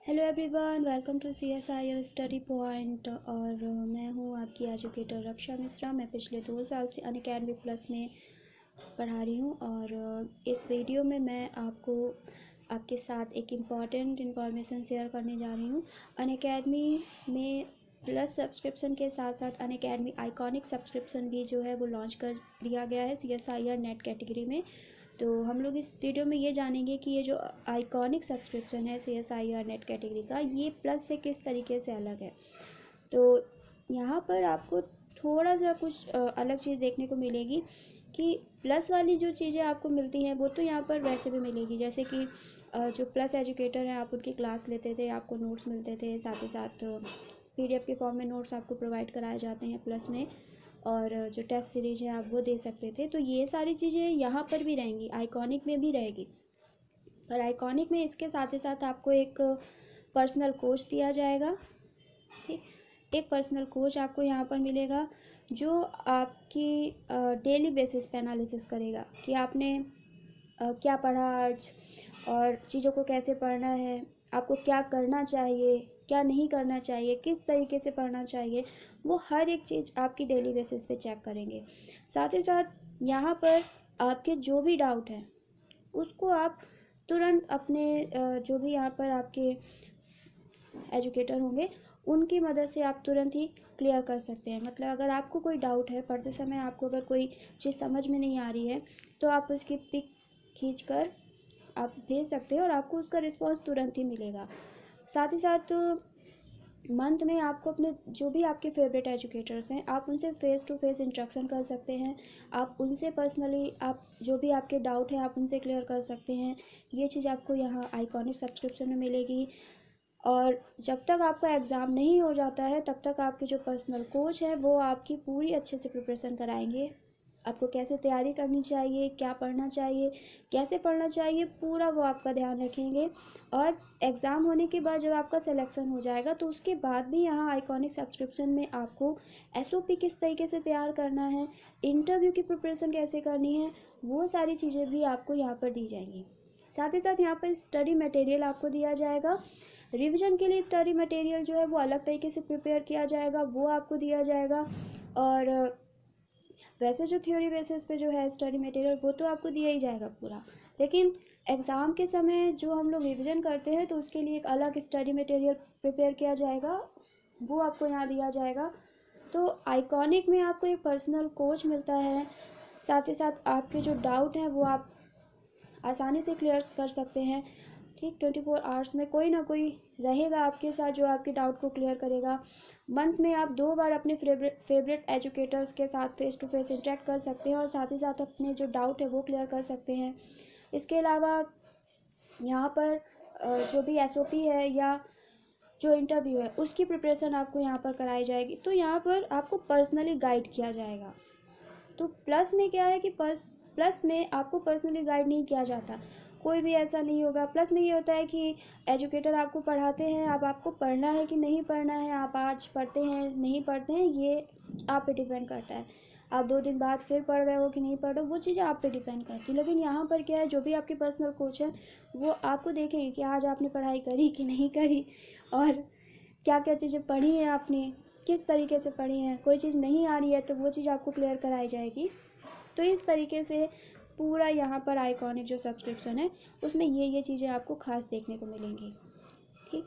Hello everyone, welcome to CSIR study point. और मैं हूँ आपकी एजुकेटर रक्षा मिश्रा। मैं पिछले 2 साल से अनअकैडमी प्लस में पढ़ा रही हूँ और इस वीडियो में मैं आपके साथ एक इम्पॉर्टेंट इन्फॉर्मेशन शेयर करने जा रही हूँ। अनअकैडमी में प्लस सब्सक्रिप्शन के साथ साथ अनअकैडमी आइकॉनिक सब्सक्रिप्शन भी जो है वो लॉन्च कर दिया गया है CSIR नेट कैटेगरी में। तो हम लोग इस वीडियो में ये जानेंगे कि ये जो आइकॉनिक सब्सक्रिप्शन है CSIR नेट कैटेगरी का, ये प्लस से किस तरीके से अलग है। तो यहाँ पर आपको थोड़ा सा कुछ अलग चीज़ देखने को मिलेगी कि प्लस वाली जो चीज़ें आपको मिलती हैं वो तो यहाँ पर वैसे भी मिलेगी। जैसे कि जो प्लस एजुकेटर हैं, आप उनकी क्लास लेते थे, आपको नोट्स मिलते थे, साथ ही साथ PDF के फॉर्म में नोट्स आपको प्रोवाइड कराए जाते हैं प्लस में, और जो टेस्ट सीरीज है आप वो दे सकते थे। तो ये सारी चीज़ें यहाँ पर भी रहेंगी, आइकॉनिक में भी रहेगी। पर आइकॉनिक में इसके साथ ही साथ आपको एक पर्सनल कोच दिया जाएगा। ठीक, एक पर्सनल कोच आपको यहाँ पर मिलेगा जो आपकी डेली बेसिस पे एनालिसिस करेगा कि आपने क्या पढ़ा आज और चीज़ों को कैसे पढ़ना है, आपको क्या करना चाहिए, क्या नहीं करना चाहिए, किस तरीके से पढ़ना चाहिए, वो हर एक चीज़ आपकी डेली बेसिस पे चेक करेंगे। साथ ही साथ यहाँ पर आपके जो भी डाउट हैं उसको आप तुरंत अपने जो भी यहाँ पर आपके एजुकेटर होंगे उनकी मदद से आप तुरंत ही क्लियर कर सकते हैं। मतलब अगर आपको कोई डाउट है, पढ़ते समय आपको अगर कोई चीज़ समझ में नहीं आ रही है, तो आप उसकी पिक खींचकर आप भेज सकते हैं और आपको उसका रिस्पांस तुरंत ही मिलेगा। साथ ही साथ मंथ में आपको अपने जो भी आपके फेवरेट एजुकेटर्स हैं, आप उनसे फेस टू फेस इंटरेक्शन कर सकते हैं। आप उनसे पर्सनली आप जो भी आपके डाउट हैं आप उनसे क्लियर कर सकते हैं। ये चीज़ आपको यहाँ आइकॉनिक सब्सक्रिप्शन में मिलेगी। और जब तक आपका एग्ज़ाम नहीं हो जाता है तब तक आपके जो पर्सनल कोच हैं वो आपकी पूरी अच्छे से प्रिपरेशन कराएंगे। आपको कैसे तैयारी करनी चाहिए, क्या पढ़ना चाहिए, कैसे पढ़ना चाहिए, पूरा वो आपका ध्यान रखेंगे। और एग्ज़ाम होने के बाद जब आपका सिलेक्शन हो जाएगा तो उसके बाद भी यहाँ आइकॉनिक सब्सक्रिप्शन में आपको SOP किस तरीके से तैयार करना है, इंटरव्यू की प्रिपरेशन कैसे करनी है, वो सारी चीज़ें भी आपको यहाँ पर दी जाएंगी। साथ ही साथ यहाँ पर स्टडी मटेरियल आपको दिया जाएगा। रिवीजन के लिए स्टडी मटेरियल जो है वो अलग तरीके से प्रिपेयर किया जाएगा, वो आपको दिया जाएगा। और वैसे जो थ्योरी बेसिस पे जो है स्टडी मटेरियल वो तो आपको दिया ही जाएगा पूरा, लेकिन एग्ज़ाम के समय जो हम लोग रिवीजन करते हैं तो उसके लिए एक अलग स्टडी मटेरियल प्रिपेयर किया जाएगा, वो आपको यहाँ दिया जाएगा। तो आइकॉनिक में आपको एक पर्सनल कोच मिलता है। साथ ही साथ आपके जो डाउट हैं वो आप आसानी से क्लियर कर सकते हैं। ठीक, 24 आवर्स में कोई ना कोई रहेगा आपके साथ जो आपके डाउट को क्लियर करेगा। मंथ में आप 2 बार अपने फेवरेट एजुकेटर्स के साथ फेस टू फेस इंटरेक्ट कर सकते हैं और साथ ही साथ अपने जो डाउट है वो क्लियर कर सकते हैं। इसके अलावा यहाँ पर जो भी SOP है या जो इंटरव्यू है उसकी प्रिपरेशन आपको यहाँ पर कराई जाएगी। तो यहाँ पर आपको पर्सनली गाइड किया जाएगा। तो प्लस में क्या है कि प्लस में आपको पर्सनली गाइड नहीं किया जाता, कोई भी ऐसा नहीं होगा। प्लस में ये होता है कि एजुकेटर आपको पढ़ाते हैं, अब आपको पढ़ना है कि नहीं पढ़ना है, आप आज पढ़ते हैं नहीं पढ़ते हैं, ये आप पे डिपेंड करता है। आप 2 दिन बाद फिर पढ़ रहे हो कि नहीं पढ़ रहे हो, वो चीज़ें आप पे डिपेंड करती है। लेकिन यहाँ पर क्या है, जो भी आपके पर्सनल कोच है वो आपको देखेंगे कि आज आपने पढ़ाई करी कि नहीं करी और क्या क्या चीज़ें पढ़ी हैं आपने, किस तरीके से पढ़ी हैं। कोई चीज़ नहीं आ रही है तो वो चीज़ आपको क्लियर कराई जाएगी। तो इस तरीके से पूरा यहाँ पर आइकॉनिक जो सब्सक्रिप्शन है उसमें ये चीज़ें आपको खास देखने को मिलेंगी। ठीक,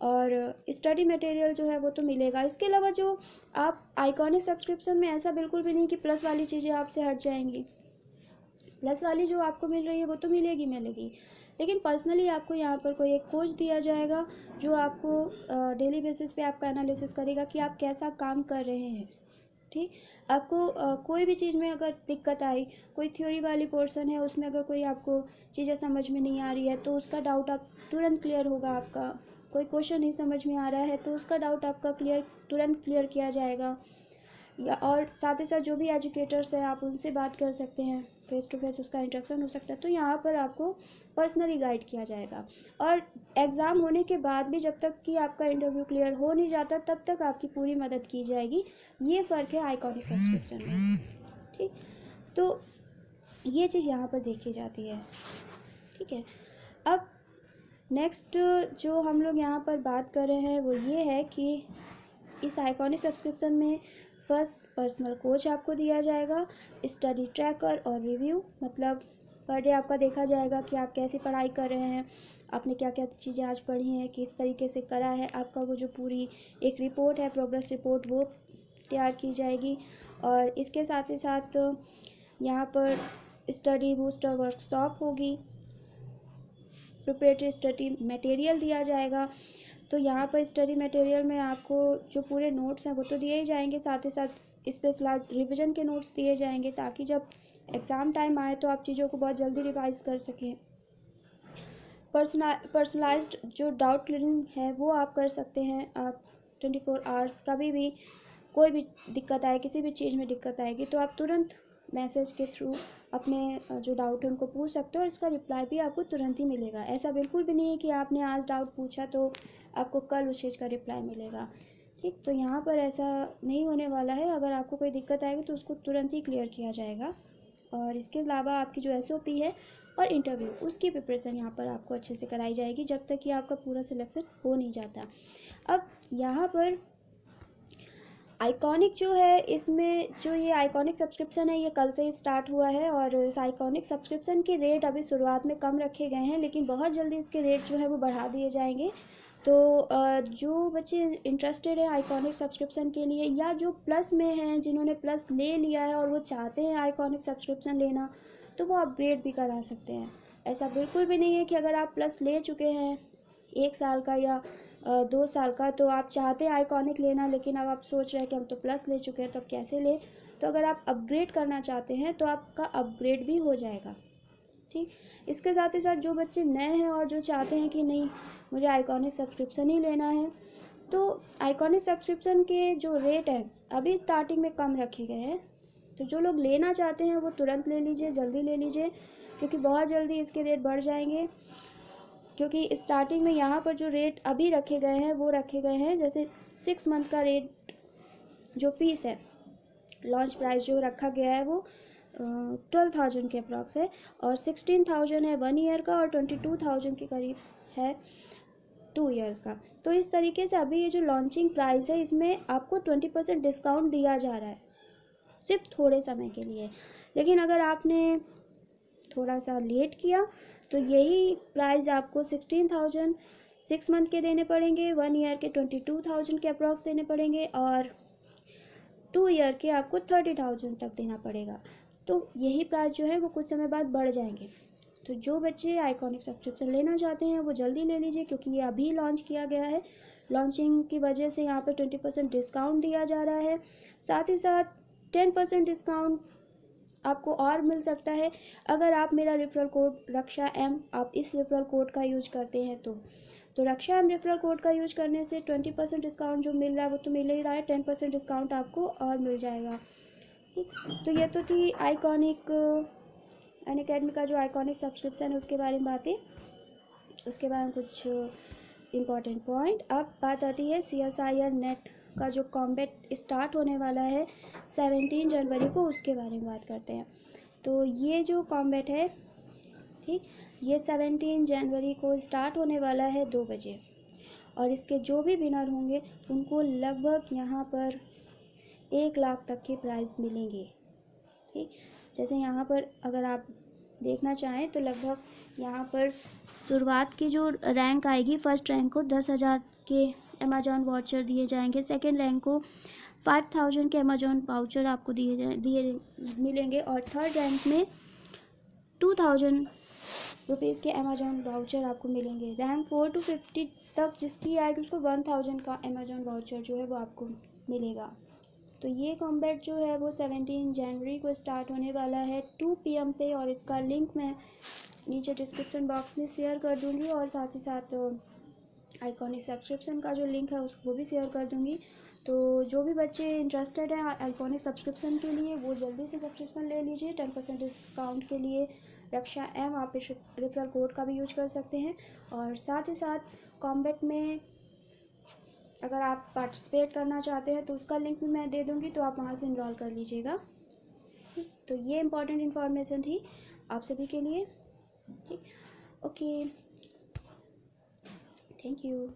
और स्टडी मटेरियल जो है वो तो मिलेगा। इसके अलावा जो आप आइकॉनिक सब्सक्रिप्शन में ऐसा बिल्कुल भी नहीं कि प्लस वाली चीज़ें आपसे हट जाएंगी। प्लस वाली जो आपको मिल रही है वो तो मिलेगी, लेकिन पर्सनली आपको यहाँ पर कोई एक कोच दिया जाएगा जो आपको डेली बेसिस पे आपका एनालिसिस करेगा कि आप कैसा काम कर रहे हैं। ठीक, आपको कोई भी चीज़ में अगर दिक्कत आई, कोई थ्योरी वाली पोर्शन है उसमें अगर कोई आपको चीज़ें समझ में नहीं आ रही है तो उसका डाउट आप तुरंत क्लियर होगा। आपका कोई क्वेश्चन नहीं समझ में आ रहा है तो उसका डाउट आपका तुरंत क्लियर किया जाएगा। या और साथ ही साथ जो भी एजुकेटर्स हैं आप उनसे बात कर सकते हैं, फेस टू फेस उसका इंटरेक्शन हो सकता है। तो यहाँ पर आपको पर्सनली गाइड किया जाएगा। और एग्ज़ाम होने के बाद भी जब तक कि आपका इंटरव्यू क्लियर हो नहीं जाता तब तक आपकी पूरी मदद की जाएगी। ये फ़र्क है आइकॉनिक सब्सक्रिप्शन में। ठीक, तो ये चीज़ यहाँ पर देखी जाती है। ठीक है, अब नेक्स्ट जो हम लोग यहाँ पर बात कर रहे हैं वो ये है कि इस आइकॉनिक सब्सक्रिप्शन में फर्स्ट पर्सनल कोच आपको दिया जाएगा, स्टडी ट्रैकर और रिव्यू, मतलब पर डे आपका देखा जाएगा कि आप कैसी पढ़ाई कर रहे हैं, आपने क्या क्या चीज़ें आज पढ़ी हैं, किस तरीके से करा है, आपका वो जो पूरी एक रिपोर्ट है, प्रोग्रेस रिपोर्ट, वो तैयार की जाएगी। और इसके साथ ही साथ यहाँ पर स्टडी बूस्टर वर्कशॉप होगी, प्रिपरेटरी स्टडी मटेरियल दिया जाएगा। तो यहाँ पर स्टडी मटेरियल में आपको जो पूरे नोट्स हैं वो तो दिए ही जाएंगे, साथ ही साथ स्पेशलाइज रिवीजन के नोट्स दिए जाएंगे, ताकि जब एग्ज़ाम टाइम आए तो आप चीज़ों को बहुत जल्दी रिवाइज कर सकें। पर्सनलाइज्ड जो डाउट क्लियरिंग है वो आप कर सकते हैं। आप 24 आवर्स कभी भी कोई भी दिक्कत आए, किसी भी चीज़ में दिक्कत आएगी तो आप तुरंत मैसेज के थ्रू अपने जो डाउट है उनको पूछ सकते हो और इसका रिप्लाई भी आपको तुरंत ही मिलेगा। ऐसा बिल्कुल भी नहीं है कि आपने आज डाउट पूछा तो आपको कल उस चीज़ का रिप्लाई मिलेगा, ठीक। तो यहाँ पर ऐसा नहीं होने वाला है। अगर आपको कोई दिक्कत आएगी तो उसको तुरंत ही क्लियर किया जाएगा। और इसके अलावा आपकी जो SOP है और इंटरव्यू, उसकी प्रिपरेशन यहाँ पर आपको अच्छे से कराई जाएगी जब तक कि आपका पूरा सिलेक्शन हो नहीं जाता। अब यहाँ पर आइकॉनिक जो है, इसमें जो ये आइकॉनिक सब्सक्रिप्शन है ये कल से ही स्टार्ट हुआ है और इस आइकॉनिक सब्सक्रिप्शन के रेट अभी शुरुआत में कम रखे गए हैं, लेकिन बहुत जल्दी इसके रेट जो है वो बढ़ा दिए जाएंगे। तो जो बच्चे इंटरेस्टेड है आइकॉनिक सब्सक्रिप्शन के लिए, या जो प्लस में हैं, जिन्होंने प्लस ले लिया है और वो चाहते हैं आइकॉनिक सब्सक्रिप्शन लेना, तो वो अपग्रेड भी करा सकते हैं। ऐसा बिल्कुल भी नहीं है कि अगर आप प्लस ले चुके हैं 1 साल का या 2 साल का तो आप चाहते हैं आइकॉनिक लेना, लेकिन अब आप सोच रहे हैं कि हम तो प्लस ले चुके हैं तो अब कैसे लें। तो अगर आप अपग्रेड करना चाहते हैं तो आपका अपग्रेड भी हो जाएगा, ठीक। इसके साथ ही साथ जो बच्चे नए हैं और जो चाहते हैं कि नहीं मुझे आइकॉनिक सब्सक्रिप्शन ही लेना है, तो आइकॉनिक सब्सक्रिप्शन के जो रेट हैं अभी स्टार्टिंग में कम रखे गए हैं। तो जो लोग लेना चाहते हैं वो तुरंत ले लीजिए, जल्दी ले लीजिए, क्योंकि बहुत जल्दी इसके रेट बढ़ जाएंगे। क्योंकि स्टार्टिंग में यहाँ पर जो रेट अभी रखे गए हैं वो रखे गए हैं, जैसे 6 मंथ का रेट जो फीस है, लॉन्च प्राइस जो रखा गया है वो 12,000 के अप्रॉक्स है, और 16,000 है 1 ईयर का, और 22,000 के करीब है 2 ईयर्स का। तो इस तरीके से अभी ये जो लॉन्चिंग प्राइस है इसमें आपको 20% डिस्काउंट दिया जा रहा है सिर्फ थोड़े समय के लिए। लेकिन अगर आपने थोड़ा सा लेट किया तो यही प्राइस आपको 16,000 6 मंथ के देने पड़ेंगे, 1 ईयर के 22,000 के अप्रॉक्स देने पड़ेंगे, और 2 ईयर के आपको 30,000 तक देना पड़ेगा। तो यही प्राइस जो है वो कुछ समय बाद बढ़ जाएंगे। तो जो बच्चे आइकॉनिक सब्सक्रिप्शन लेना चाहते हैं वो जल्दी ले लीजिए, क्योंकि ये अभी लॉन्च किया गया है। लॉन्चिंग की वजह से यहाँ पर 20% डिस्काउंट दिया जा रहा है, साथ ही साथ 10% डिस्काउंट आपको और मिल सकता है अगर आप मेरा रेफरल कोड रक्षा M, आप इस रेफरल कोड का यूज करते हैं तो रक्षा M रेफरल कोड का यूज करने से 20% डिस्काउंट जो मिल रहा है वो तो मिल ही रहा है, 10% डिस्काउंट आपको और मिल जाएगा, ठीक। तो ये तो थी आइकॉनिक अनअकैडमी का जो आइकॉनिक सब्सक्रिप्शन है उसके बारे में बातें, उसके बारे में कुछ इम्पॉर्टेंट पॉइंट। अब बात आती है CSIR नेट का जो कॉम्बैट स्टार्ट होने वाला है 17 जनवरी को, उसके बारे में बात करते हैं। तो ये जो कॉम्बैट है, ठीक, ये 17 जनवरी को स्टार्ट होने वाला है 2 बजे, और इसके जो भी विनर होंगे उनको लगभग यहाँ पर 1 लाख तक के प्राइज़ मिलेंगे, ठीक। जैसे यहाँ पर अगर आप देखना चाहें तो लगभग यहाँ पर शुरुआत की जो रैंक आएगी, फर्स्ट रैंक को 10,000 के अमेजॉन वाउचर दिए जाएंगे, सेकंड रैंक को 5,000 के अमेजॉन वाउचर आपको दिए मिलेंगे, और थर्ड रैंक में 2,000 रुपीज़ के अमेजॉन वाउचर आपको मिलेंगे। रैंक 4 to 50 तक जिसकी आएगी उसको 1,000 का अमेजॉन वाउचर जो है वो आपको मिलेगा। तो ये कॉम्बैट जो है वो 17 जनवरी को स्टार्ट होने वाला है 2 PM पे, और इसका लिंक मैं नीचे डिस्क्रिप्शन बॉक्स में शेयर कर दूंगी, और साथ ही साथ आइकॉनिक सब्सक्रिप्शन का जो लिंक है उसको भी शेयर कर दूंगी। तो जो भी बच्चे इंटरेस्टेड हैं आइकॉनिक सब्सक्रिप्शन के लिए वो जल्दी से सब्सक्रिप्शन ले लीजिए। 10% डिस्काउंट के लिए रक्षा M आप इस रेफरल कोड का भी यूज कर सकते हैं, और साथ ही साथ कॉम्बैट में अगर आप पार्टिसिपेट करना चाहते हैं तो उसका लिंक भी मैं दे दूँगी, तो आप वहाँ से इनरोल कर लीजिएगा। तो ये इम्पॉर्टेंट इन्फॉर्मेशन थी आप सभी के लिए, ठीक। ओके। Thank you.